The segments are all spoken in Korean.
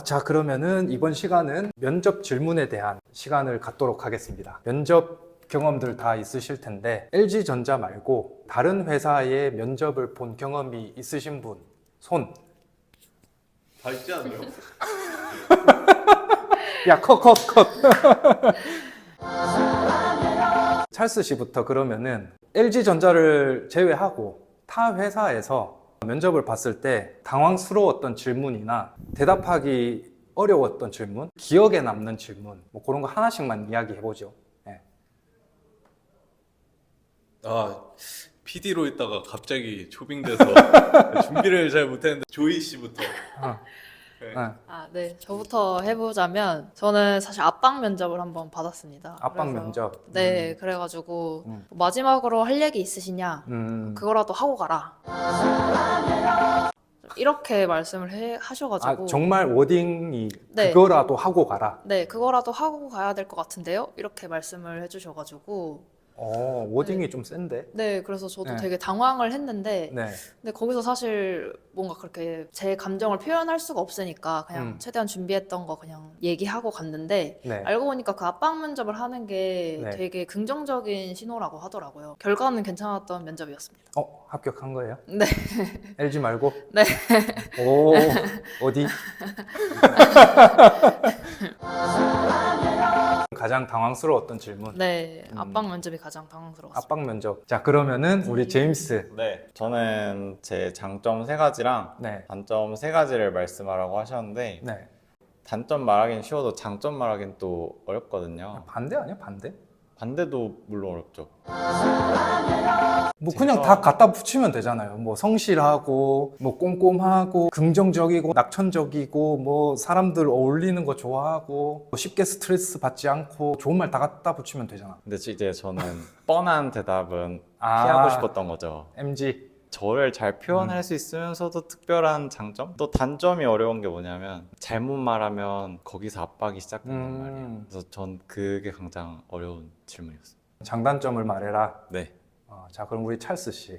자, 그러면은 이번 시간은 면접 질문에 대한 시간을 갖도록 하겠습니다. 면접 경험들 다 있으실 텐데 LG전자 말고 다른 회사의 면접을 본 경험이 있으신 분 손. 다 있지 않아요? 야, 컷. 찰스 씨부터 그러면은 LG전자를 제외하고 타 회사에서 면접을 봤을 때 당황스러웠던 질문이나 대답하기 어려웠던 질문, 기억에 남는 질문, 뭐 그런 거 하나씩만 이야기해보죠. 네. PD로 있다가 갑자기 초빙돼서 준비를 잘 못했는데 조이 씨부터. 네. 네. 저부터 해보자면 저는 사실 압박 면접을 한번 받았습니다. 압박 그래서 면접. 네, 그래가지고 마지막으로 할 얘기 있으시냐? 그거라도 하고 가라. 이렇게 말씀을 하셔가지고 정말 워딩이 네. 그거라도 하고 가라. 네, 그거라도 하고 가야 될 것 같은데요? 이렇게 말씀을 해주셔가지고 워딩이 좀 센데. 네, 그래서 저도 네. 되게 당황을 했는데 네. 근데 거기서 사실 뭔가 그렇게 제 감정을 표현할 수가 없으니까 그냥 최대한 준비했던 거 그냥 얘기하고 갔는데 네. 알고 보니까 그 압박 면접을 하는 게 네. 되게 긍정적인 신호라고 하더라고요. 결과는 괜찮았던 면접이었습니다. 합격한 거예요? 네. LG 말고? 네. 오, 어디? 가장 당황스러웠던 질문. 네, 압박 면접이 가장 당황스러웠어요. 압박 면접. 자, 그러면은 우리 제임스. 네, 저는 제 장점 3가지랑 네. 단점 3가지를 말씀하라고 하셨는데 네. 단점 말하기는 쉬워도 장점 말하기는 또 어렵거든요. 반대 아니야? 반대? 반대도 물론 어렵죠. 뭐 그냥 다 갖다 붙이면 되잖아요. 뭐 성실하고, 뭐 꼼꼼하고, 긍정적이고, 낙천적이고, 뭐 사람들 어울리는 거 좋아하고, 뭐 쉽게 스트레스 받지 않고, 좋은 말 다 갖다 붙이면 되잖아. 근데 이제 저는 뻔한 대답은 아. 피하고 싶었던 거죠. MG. 저를 잘 표현할 수 있으면서도 특별한 장점? 또 단점이 어려운 게 뭐냐면 잘못 말하면 거기서 압박이 시작된단 말이에요. 그래서 전 그게 가장 어려운 질문이었어요. 장단점을 말해라. 네. 자, 그럼 우리 찰스 씨.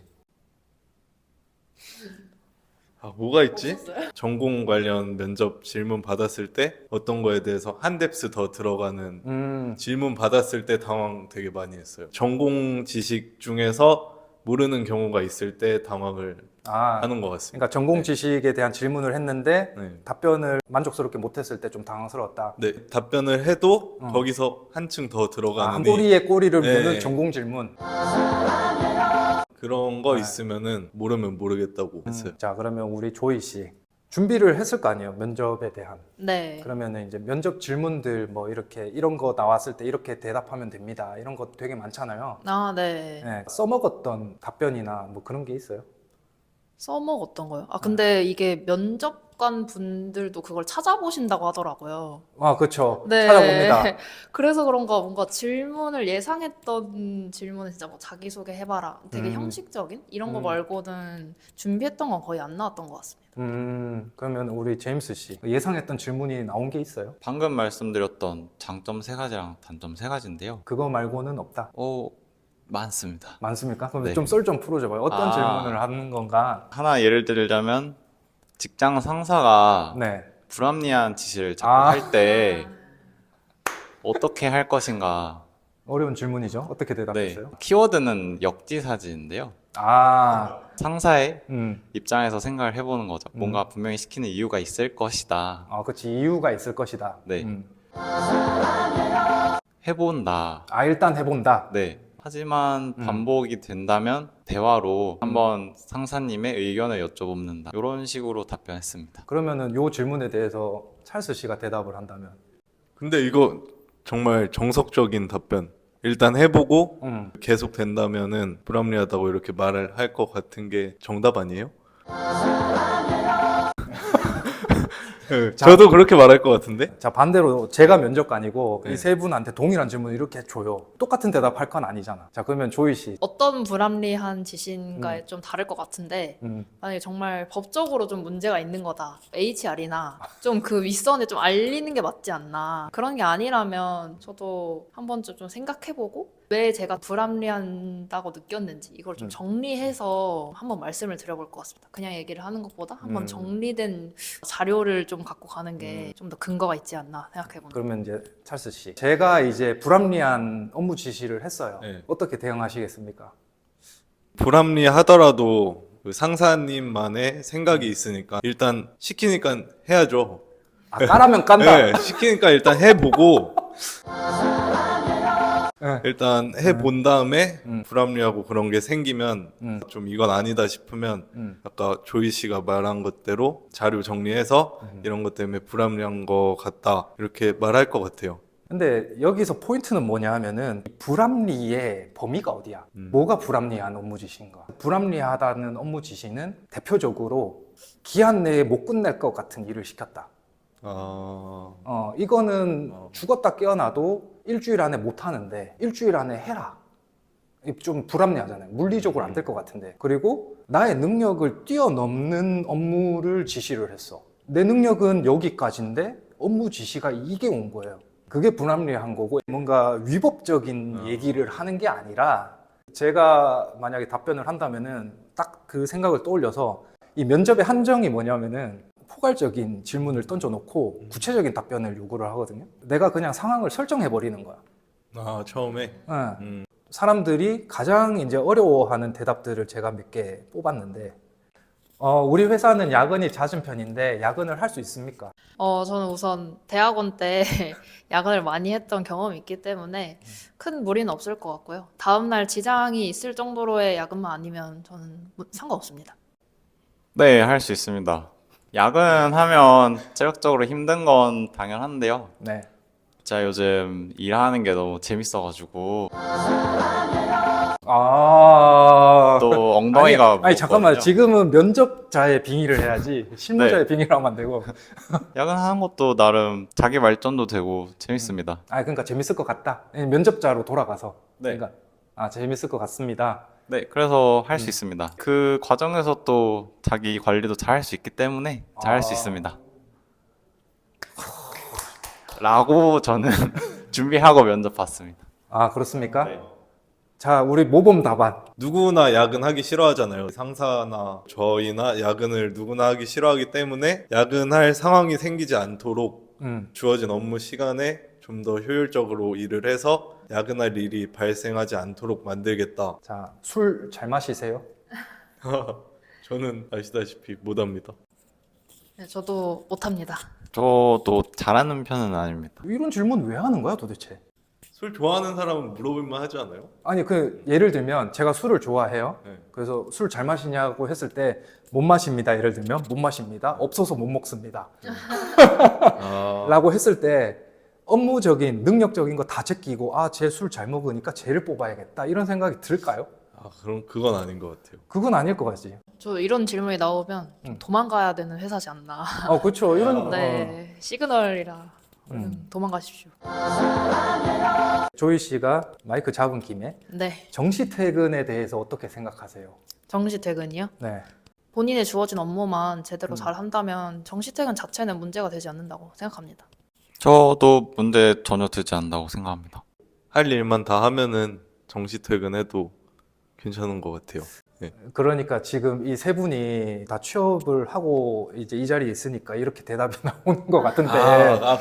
뭐가 있지? 전공 관련 면접 질문 받았을 때 어떤 거에 대해서 한 뎁스 더 들어가는 질문 받았을 때 당황 되게 많이 했어요. 전공 지식 중에서 모르는 경우가 있을 때 당황을 하는 것 같습니다. 그러니까 전공 지식에 대한 질문을 했는데 네. 답변을 만족스럽게 못했을 때 좀 당황스러웠다. 네, 답변을 해도 거기서 한층 더 들어가는 한 꼬리에 꼬리를 네. 무는 전공 질문. 그런 거 있으면은 모르면 모르겠다고 했어요. 자, 그러면 우리 조이 씨. 준비를 했을 거 아니에요, 면접에 대한. 네. 그러면은 이제 면접 질문들 뭐 이렇게 이런 거 나왔을 때 이렇게 대답하면 됩니다. 이런 거 되게 많잖아요. 네. 네, 써먹었던 답변이나 뭐 그런 게 있어요? 써먹었던 거요? 근데 이게 면접관 분들도 그걸 찾아보신다고 하더라고요. 그렇죠. 네. 찾아봅니다. 그래서 그런가 뭔가 질문을 예상했던 질문은 진짜 뭐 자기소개 해봐라. 되게 형식적인 이런 거 말고는 준비했던 건 거의 안 나왔던 것 같습니다. 그러면 우리 제임스 씨 예상했던 질문이 나온 게 있어요? 방금 말씀드렸던 장점 3가지랑 단점 3가지인데요. 그거 말고는 없다. 많습니다. 많습니까? 그럼 네. 좀 썰 좀 풀어줘봐요. 어떤 질문을 하는 건가? 하나 예를 들자면 직장 상사가 네. 불합리한 지시를 자꾸 할 때 어떻게 할 것인가. 어려운 질문이죠. 어떻게 네. 대답했어요? 키워드는 역지사지인데요. 상사의 입장에서 생각을 해보는 거죠. 뭔가 분명히 시키는 이유가 있을 것이다. 그렇지. 이유가 있을 것이다. 네. 해본다. 일단 해본다. 네. 하지만 반복이 된다면 대화로 한번 상사님의 의견을 여쭤봅는다. 이런 식으로 답변했습니다. 그러면은 요 질문에 대해서 찰스 씨가 대답을 한다면? 근데 이거 정말 정석적인 답변. 일단 해보고 계속 된다면은 불합리하다고 이렇게 말을 할 것 같은 게 정답 아니에요? 저도 그렇게 말할 것 같은데? 자, 반대로 제가 면접관이고 네. 이 세 분한테 동일한 질문을 이렇게 줘요. 똑같은 대답할 건 아니잖아. 자, 그러면 조이 씨. 어떤 불합리한 지시인가에 좀 다를 것 같은데 만약에 정말 법적으로 좀 문제가 있는 거다. HR이나 좀 그 윗선에 좀 알리는 게 맞지 않나. 그런 게 아니라면 저도 한 번쯤 좀 생각해보고 왜 제가 불합리한다고 느꼈는지 이걸 좀 정리해서 한번 말씀을 드려볼 것 같습니다. 그냥 얘기를 하는 것보다 한번 정리된 자료를 좀 갖고 가는 게 좀 더 근거가 있지 않나 생각해봅니다. 그러면 이제 찰스 씨, 제가 이제 불합리한 업무 지시를 했어요. 네. 어떻게 대응하시겠습니까? 불합리하더라도 그 상사님만의 생각이 있으니까 일단 시키니까 해야죠. 아, 까라면 깐다. 네, 시키니까 일단 해보고 네. 일단 해본 다음에 음. 불합리하고 그런 게 생기면 음. 좀 이건 아니다 싶으면 아까 조이 씨가 말한 것대로 자료 정리해서 이런 것 때문에 불합리한 거 같다 이렇게 말할 것 같아요. 근데 여기서 포인트는 뭐냐 하면은 불합리의 범위가 어디야? 뭐가 불합리한 업무 지시인가? 불합리하다는 업무 지시는 대표적으로 기한 내에 못 끝낼 것 같은 일을 시켰다. 이거는 죽었다 깨어나도 일주일 안에 못 하는데 일주일 안에 해라. 좀 불합리하잖아요. 물리적으로 안 될 것 같은데. 그리고 나의 능력을 뛰어넘는 업무를 지시를 했어. 내 능력은 여기까지인데 업무 지시가 이게 온 거예요. 그게 불합리한 거고 뭔가 위법적인 얘기를 하는 게 아니라 제가 만약에 답변을 한다면은 딱 그 생각을 떠올려서 이 면접의 한정이 뭐냐면은 포괄적인 질문을 던져놓고 구체적인 답변을 요구를 하거든요. 내가 그냥 상황을 설정해 버리는 거야. 처음에 네. 사람들이 가장 이제 어려워하는 대답들을 제가 몇 개 뽑았는데, 우리 회사는 야근이 잦은 편인데 야근을 할 수 있습니까? 저는 우선 대학원 때 야근을 많이 했던 경험이 있기 때문에 큰 무리는 없을 것 같고요. 다음날 지장이 있을 정도로의 야근만 아니면 저는 상관없습니다. 네, 할 수 있습니다. 야근하면 체력적으로 힘든 건 당연한데요. 네. 제가 요즘 일하는 게 너무 재밌어가지고 또 엉덩이가 아니 잠깐만, 무겁거든요. 지금은 면접자의 빙의를 해야지 실무자의 빙의를 하면 안 되고. 야근하는 것도 나름 자기 발전도 되고 재밌습니다. 그러니까 재밌을 것 같다. 면접자로 돌아가서. 네. 그러니까 재밌을 것 같습니다. 네, 그래서 할 수 있습니다. 그 과정에서 또 자기 관리도 잘 할 수 있기 때문에 잘 할 수 있습니다. 라고 저는 준비하고 면접 봤습니다. 그렇습니까? 네. 자, 우리 모범 답안. 누구나 야근하기 싫어하잖아요. 상사나 저희나 야근을 누구나 하기 싫어하기 때문에 야근할 상황이 생기지 않도록 주어진 업무 시간에 좀 더 효율적으로 일을 해서 야근할 일이 발생하지 않도록 만들겠다. 자, 술 잘 마시세요? 저는 아시다시피 못합니다. 네, 저도 못합니다. 저도 잘하는 편은 아닙니다. 이런 질문 왜 하는 거야 도대체? 술 좋아하는 사람은 물어볼만 하지 않아요? 아니, 예를 들면 제가 술을 좋아해요. 네. 그래서 술 잘 마시냐고 했을 때 못 마십니다. 예를 들면 못 마십니다. 없어서 못 먹습니다. 라고 했을 때 업무적인 능력적인 거 다 제끼고 쟤 술 잘 먹으니까 쟤를 뽑아야겠다 이런 생각이 들까요? 그럼 그건 아닌 것 같아요. 그건 아닐 것 같지. 저 이런 질문이 나오면 좀 도망가야 되는 회사지 않나. 그렇죠. 이런 네, 시그널이라 도망가십시오. 조이 씨가 마이크 잡은 김에 네, 정시 퇴근에 대해서 어떻게 생각하세요? 정시 퇴근이요? 네. 본인의 주어진 업무만 제대로 잘 한다면 정시 퇴근 자체는 문제가 되지 않는다고 생각합니다. 저도 문제 전혀 되지 않는다고 생각합니다. 할 일만 다 하면은 정시 퇴근해도 괜찮은 것 같아요. 네. 그러니까 지금 이 세 분이 다 취업을 하고 이제 이 자리에 있으니까 이렇게 대답이 나오는 것 같은데 맞다.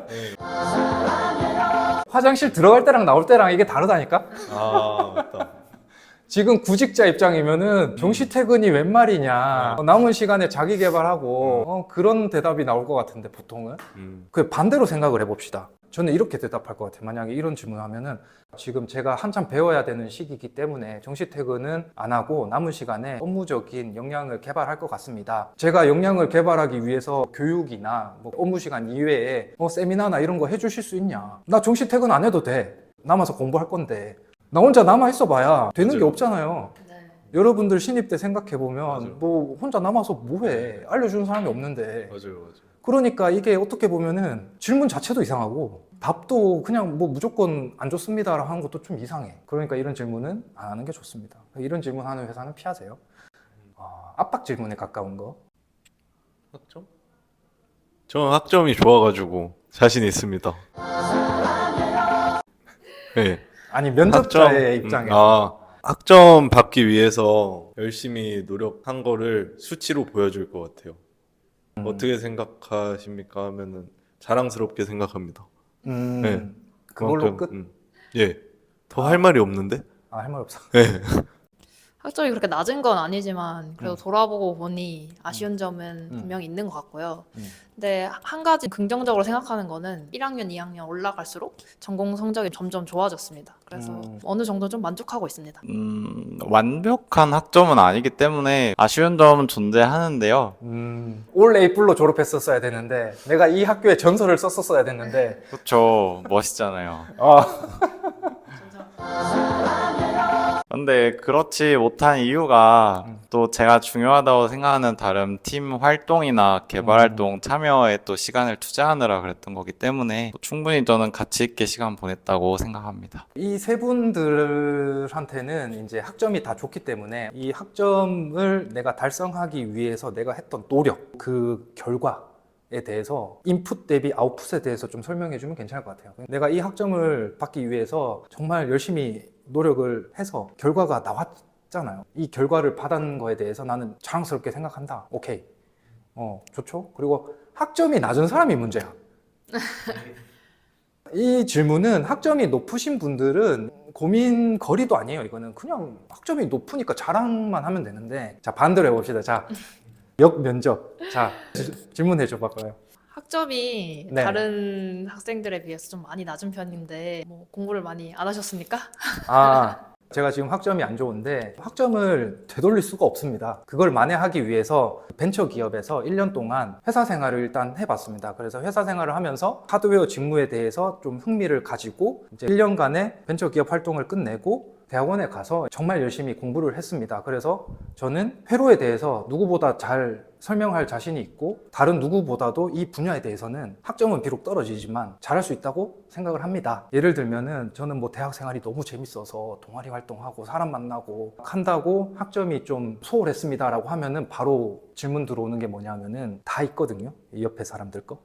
네. 화장실 들어갈 때랑 나올 때랑 이게 다르다니까? 맞다. 지금 구직자 입장이면은 정시 퇴근이 웬 말이냐, 남은 시간에 자기 개발하고 그런 대답이 나올 것 같은데 보통은 그 반대로 생각을 해봅시다. 저는 이렇게 대답할 것 같아요. 만약에 이런 질문하면은 지금 제가 한참 배워야 되는 시기이기 때문에 정시 퇴근은 안 하고 남은 시간에 업무적인 역량을 개발할 것 같습니다. 제가 역량을 개발하기 위해서 교육이나 뭐 업무 시간 이외에 세미나나 이런 거 해주실 수 있냐? 나 정시 퇴근 안 해도 돼. 남아서 공부할 건데. 나 혼자 남아 있어 봐야 되는 게 맞아요. 없잖아요. 네. 여러분들 신입 때 생각해보면 맞아요. 뭐 혼자 남아서 뭐해. 알려주는 사람이 없는데. 맞아요. 그러니까 이게 어떻게 보면은 질문 자체도 이상하고 답도 그냥 뭐 무조건 안 좋습니다라고 하는 것도 좀 이상해. 그러니까 이런 질문은 안 하는 게 좋습니다. 이런 질문 하는 회사는 피하세요. 압박 질문에 가까운 거. 학점? 저는 학점이 좋아가지고 자신 있습니다. 네. 아니 면접자의 입장에 학점 받기 위해서 열심히 노력한 거를 수치로 보여줄 것 같아요. 어떻게 생각하십니까? 하면은 자랑스럽게 생각합니다. 네. 그걸로 그만큼, 끝? 예. 더 할 말이 없는데? 할 말 없어. 네. 학점이 그렇게 낮은 건 아니지만 그래도 돌아보고 보니 아쉬운 점은 분명히 있는 것 같고요. 근데 한 가지 긍정적으로 생각하는 거는 1학년, 2학년 올라갈수록 전공 성적이 점점 좋아졌습니다. 그래서 어느 정도 좀 만족하고 있습니다. 완벽한 학점은 아니기 때문에 아쉬운 점은 존재하는데요. 올 A뿔로 졸업했었어야 되는데 내가 이 학교에 전설을 썼었어야 됐는데 그렇죠. 멋있잖아요. 근데 그렇지 못한 이유가 또 제가 중요하다고 생각하는 다른 팀 활동이나 개발 활동 참여에 또 시간을 투자하느라 그랬던 거기 때문에 충분히 저는 가치 있게 시간 보냈다고 생각합니다. 이 세 분들한테는 이제 학점이 다 좋기 때문에 이 학점을 내가 달성하기 위해서 내가 했던 노력, 그 결과에 대해서 인풋 대비 아웃풋에 대해서 좀 설명해 주면 괜찮을 것 같아요. 내가 이 학점을 받기 위해서 정말 열심히 노력을 해서 결과가 나왔잖아요. 이 결과를 받은 거에 대해서 나는 자랑스럽게 생각한다. 오케이. 좋죠. 그리고 학점이 낮은 사람이 문제야. 이 질문은 학점이 높으신 분들은 고민 거리도 아니에요. 이거는 그냥 학점이 높으니까 자랑만 하면 되는데, 자, 반대로 해봅시다. 자, 면접. 자, 질문해 줘 봐봐요. 학점이 네. 다른 학생들에 비해서 좀 많이 낮은 편인데 뭐 공부를 많이 안 하셨습니까? 제가 지금 학점이 안 좋은데 학점을 되돌릴 수가 없습니다. 그걸 만회하기 위해서 벤처기업에서 1년 동안 회사 생활을 일단 해봤습니다. 그래서 회사 생활을 하면서 하드웨어 직무에 대해서 좀 흥미를 가지고 이제 1년간의 벤처기업 활동을 끝내고 대학원에 가서 정말 열심히 공부를 했습니다. 그래서 저는 회로에 대해서 누구보다 잘 설명할 자신이 있고 다른 누구보다도 이 분야에 대해서는 학점은 비록 떨어지지만 잘할 수 있다고 생각을 합니다. 예를 들면은 저는 뭐 대학 생활이 너무 재밌어서 동아리 활동하고 사람 만나고 한다고 학점이 좀 소홀했습니다 라고 하면은 바로 질문 들어오는 게 뭐냐면은 다 있거든요. 이 옆에 사람들 거.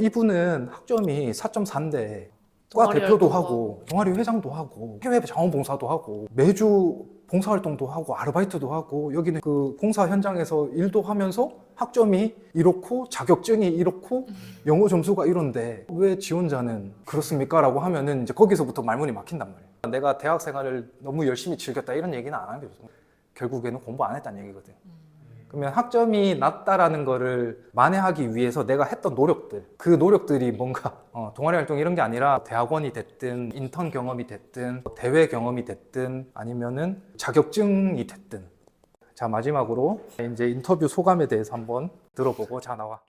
이분은 학점이 4.4인데 과 동아리 대표도 활동도 하고 동아리 회장도 하고 해외 자원봉사도 하고 매주 봉사활동도 하고 아르바이트도 하고 여기는 그 봉사 현장에서 일도 하면서 학점이 이렇고 자격증이 이렇고 영어 점수가 이런데 왜 지원자는 그렇습니까? 라고 하면은 이제 거기서부터 말문이 막힌단 말이에요. 내가 대학 생활을 너무 열심히 즐겼다 이런 얘기는 안 하는 게 좋습니다. 결국에는 공부 안 했다는 얘기거든. 그러면 학점이 낮다라는 거를 만회하기 위해서 내가 했던 노력들, 그 노력들이 뭔가 동아리 활동 이런 게 아니라 대학원이 됐든 인턴 경험이 됐든 대회 경험이 됐든 아니면은 자격증이 됐든. 자, 마지막으로 이제 인터뷰 소감에 대해서 한번 들어보고. 자, 나와.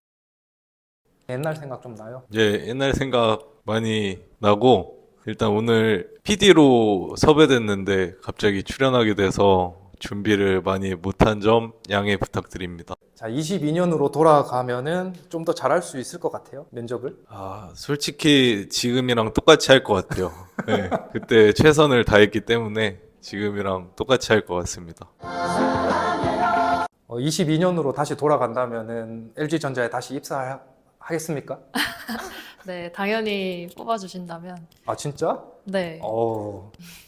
옛날 생각 좀 나요? 예, 옛날 생각 많이 나고 일단 오늘 PD로 섭외됐는데 갑자기 출연하게 돼서 준비를 많이 못한 점 양해 부탁드립니다. 자, 22년으로 돌아가면은 좀 더 잘할 수 있을 것 같아요, 면접을. 솔직히 지금이랑 똑같이 할 것 같아요. 네, 그때 최선을 다했기 때문에 지금이랑 똑같이 할 것 같습니다. 22년으로 다시 돌아간다면은 LG전자에 다시 입사하겠습니까? 네, 당연히 뽑아주신다면 아, 진짜? 네,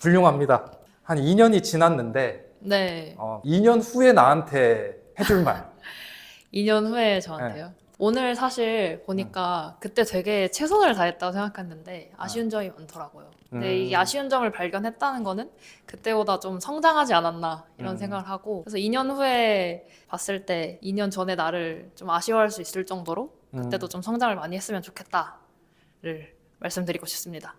훌륭합니다. 한 2년이 지났는데 네, 2년 후에 나한테 해줄 말. 2년 후에 저한테요. 오늘 사실 보니까 그때 되게 최선을 다했다고 생각했는데 아쉬운 점이 많더라고요. 근데 이 아쉬운 점을 발견했다는 거는 그때보다 좀 성장하지 않았나 이런 생각을 하고, 그래서 2년 후에 봤을 때 2년 전에 나를 좀 아쉬워할 수 있을 정도로 그때도 좀 성장을 많이 했으면 좋겠다를 말씀드리고 싶습니다.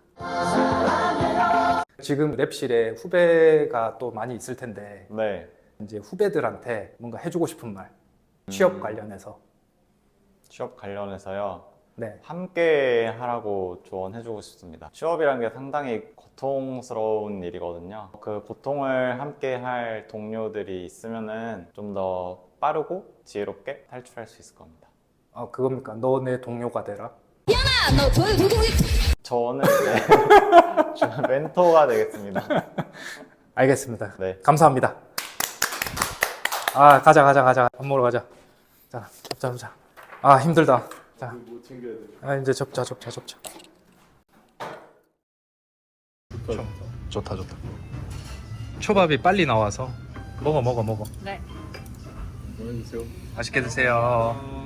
지금 랩실에 후배가 또 많이 있을 텐데 네. 이제 후배들한테 뭔가 해주고 싶은 말. 취업 관련해서. 취업 관련해서요. 네. 함께 하라고 조언해주고 싶습니다. 취업이라는 게 상당히 고통스러운 일이거든요. 그 고통을 함께 할 동료들이 있으면은 좀 더 빠르고 지혜롭게 탈출할 수 있을 겁니다. 그겁니까? 너 내 동료가 되라. 저는 이제 저는 멘토가 되겠습니다. 알겠습니다. 네. 감사합니다. 가자. 밥 먹으러 가자. 자, 접자. 힘들다. 자, 뭐 챙겨야 돼? 이제 접자. 좋다 좋다. 초밥이 빨리 나와서 먹어. 네. 보내주세요. 맛있게 드세요.